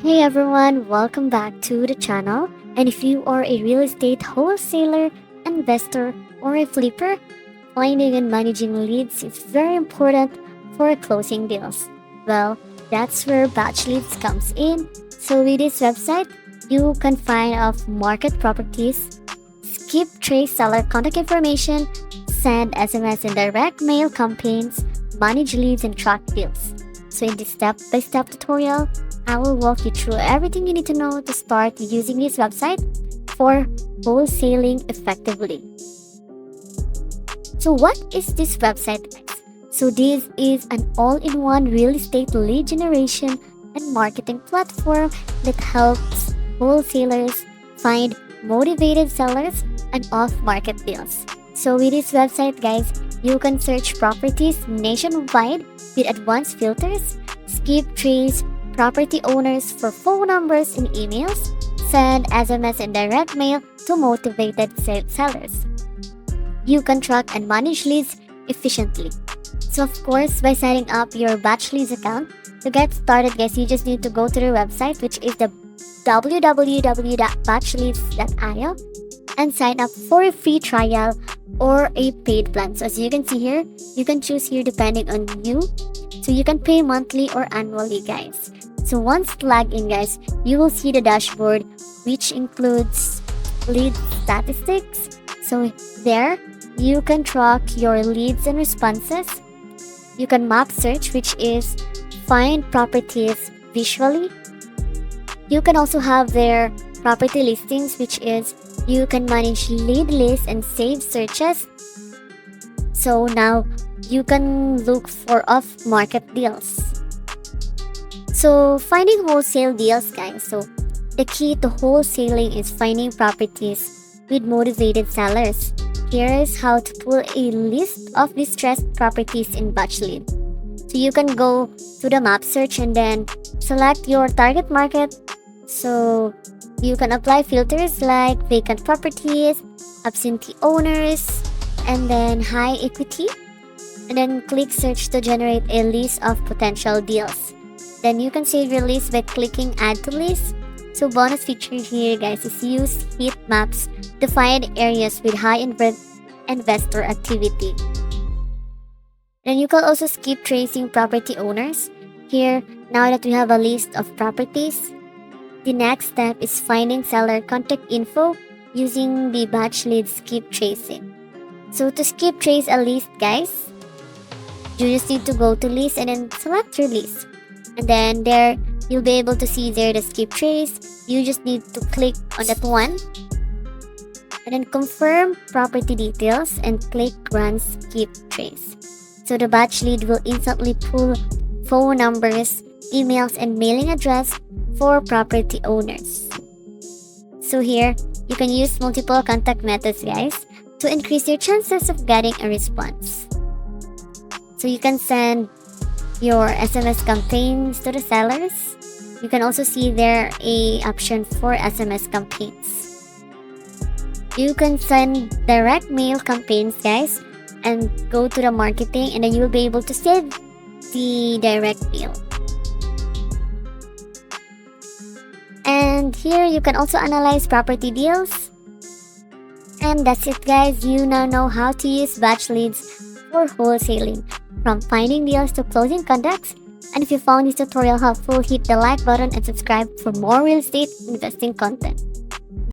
Hey everyone, welcome back to the channel. And if you are a real estate wholesaler, investor, or a flipper, finding and managing leads is very important for closing deals. Well, that's where Batchleads comes in. So with this website, you can find off market properties, skip trace seller contact information, send SMS and direct mail campaigns, manage leads and track deals. So in this step-by-step tutorial, I will walk you through everything you need to know to start using this website for wholesaling effectively. So what is this website, guys? So this is an all-in-one real estate lead generation and marketing platform that helps wholesalers find motivated sellers and off-market deals. So with this website, guys, you can search properties nationwide with advanced filters, skip trace property owners for phone numbers and emails, send SMS and direct mail to motivated sellers. You can track and manage leads efficiently. So of course, by setting up your Batchleads account, to get started, guys, you just need to go to their website, which is the www.batchleads.io, and sign up for a free trial or a paid plan. So as you can see here, you can choose here depending on you. So you can pay monthly or annually, guys. So once log in, guys, you will see the dashboard, which includes lead statistics. So there, you can track your leads and responses. You can map search, which is find properties visually. You can also have their property listings, which is you can manage lead lists and save searches. So now you can look for off-market deals. So finding wholesale deals, guys. So the key to wholesaling is finding properties with motivated sellers. Here is how to pull a list of distressed properties in Batchlead. So you can go to the map search and then select your target market. So you can apply filters like vacant properties, absentee owners, and then high equity. And then click search to generate a list of potential deals. Then you can save your list by clicking add to list. So bonus feature here, guys, is use heat maps to find areas with high investor activity. Then you can also skip tracing property owners. Here, now that we have a list of properties, the next step is finding seller contact info using the Batchleads skip tracing. So to skip trace a list, guys, you just need to go to list and then select your list. And then there, you'll be able to see there the skip trace. You just need to click on that one. And then confirm property details and click run skip trace. So the Batchlead will instantly pull phone numbers, emails, and mailing address for property owners. So here, you can use multiple contact methods, guys, to increase your chances of getting a response. So you can send your SMS campaigns to the sellers. You can also see there a option for SMS campaigns. You can send direct mail campaigns, guys, and go to the marketing, and then you will be able to save the direct mail. And here you can also analyze property deals. And that's it, guys. You now know how to use Batchleads for wholesaling, from finding deals to closing contacts. And if you found this tutorial helpful, hit the like button and subscribe for more real estate investing content.